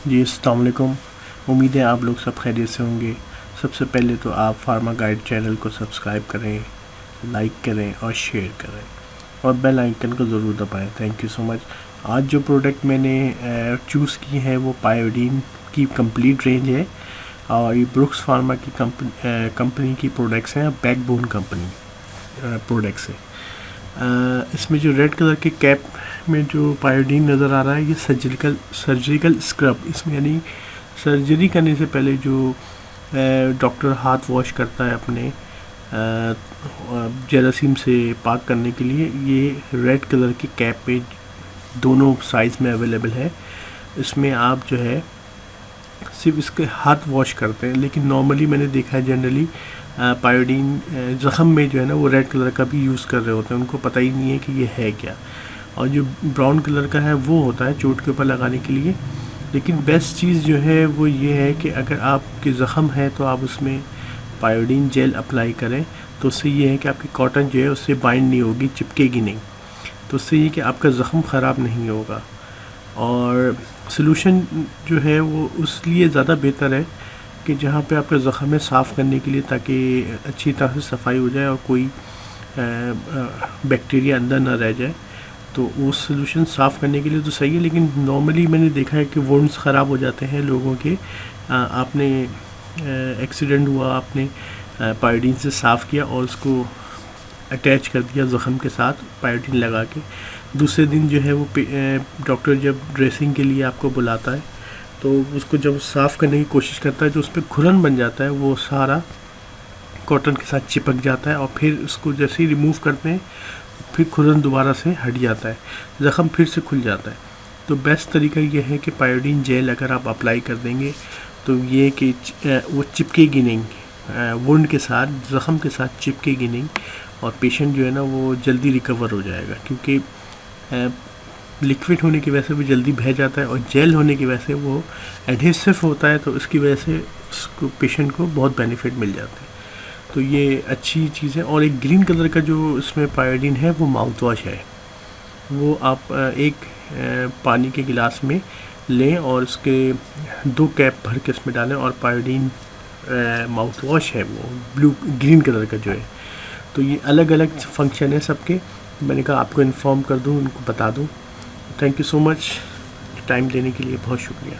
जी अस्सलाम वालेकुम। उम्मीद है आप लोग सब खैरियत से होंगे। सबसे पहले तो आप फार्मा गाइड चैनल को सब्सक्राइब करें, लाइक करें और शेयर करें और बेल आइकन को ज़रूर दबाएं। Thank you so much. आज जो प्रोडक्ट मैंने चूज़ की है वो पायोडीन की कंप्लीट रेंज है और ये ब्रुक्स फार्मा की कंपनी की प्रोडक्ट्स हैं, बैकबोन कंपनी प्रोडक्ट्स है। इसमें जो रेड कलर के कैप में जो पायोडीन नज़र आ रहा है, ये सर्जिकल स्क्रब, इसमें यानी सर्जरी करने से पहले जो डॉक्टर हाथ वॉश करता है अपने जेरासीम से पाक करने के लिए, ये रेड कलर की कैप पे दोनों साइज़ में अवेलेबल है। इसमें आप जो है सिर्फ इसके हाथ वॉश करते हैं, लेकिन नॉर्मली मैंने देखा है जनरली पायोडीन ज़ख़म में जो है ना वो रेड कलर का भी यूज़ कर रहे होते हैं, उनको पता ही नहीं है कि ये है क्या। और जो ब्राउन कलर का है वो होता है चोट के ऊपर लगाने के लिए। लेकिन बेस्ट चीज़ जो है वो ये है कि अगर आपके ज़ख़म है तो आप उसमें पायोडीन जेल अप्लाई करें, तो उससे ये है कि आपकी कॉटन जो है उससे बाइंड नहीं होगी, चिपकेगी नहीं, तो उससे ये कि आपका ज़ख़म ख़राब नहीं होगा। और सलूशन जो है वो उसलिए ज़्यादा बेहतर है कि जहाँ पे आपका ज़ख़म है साफ़ करने के लिए, ताकि अच्छी तरह से सफाई हो जाए और कोई बैक्टीरिया अंदर ना रह जाए, तो वो सलूशन साफ़ करने के लिए तो सही है। लेकिन नॉर्मली मैंने देखा है कि वुंड्स ख़राब हो जाते हैं लोगों के। आपने एक्सीडेंट हुआ, आपने पायोडीन से साफ़ किया और उसको अटैच कर दिया ज़ख़म के साथ पायोडीन लगा के, दूसरे दिन जो है वो डॉक्टर जब ड्रेसिंग के लिए आपको बुलाता है तो उसको जब साफ़ करने की कोशिश करता है, जो उस पर खुरन बन जाता है वो सारा कॉटन के साथ चिपक जाता है और फिर उसको जैसे ही रिमूव करते हैं फिर खुरन दोबारा से हट जाता है, ज़ख़म फिर से खुल जाता है। तो बेस्ट तरीका ये है कि पायोडीन जेल अगर आप अप्लाई कर देंगे तो ये कि वो चिपकेगी नहीं, वुंड के साथ, ज़ख़म के साथ चिपकेगी नहीं और पेशेंट जो है ना वो जल्दी रिकवर हो जाएगा, क्योंकि लिक्विड होने की वजह से वो जल्दी बह जाता है और जेल होने की वजह से वो एडहेसिव होता है, तो इसकी वजह से उसको पेशेंट को बहुत बेनिफिट मिल जाता है। तो ये अच्छी चीज़ है। और एक ग्रीन कलर का जो इसमें पायोडीन है वो माउथ वॉश है, वो आप एक पानी के गिलास में लें और उसके 2 कैप भर के इसमें डालें और पायोडीन माउथ वॉश है वो ग्रीन कलर का जो है। तो ये अलग अलग फंक्शन है सबके, मैंने कहा आपको इन्फॉर्म कर दूं, उनको बता दूं। Thank you so much, time देने के लिए बहुत शुक्रिया।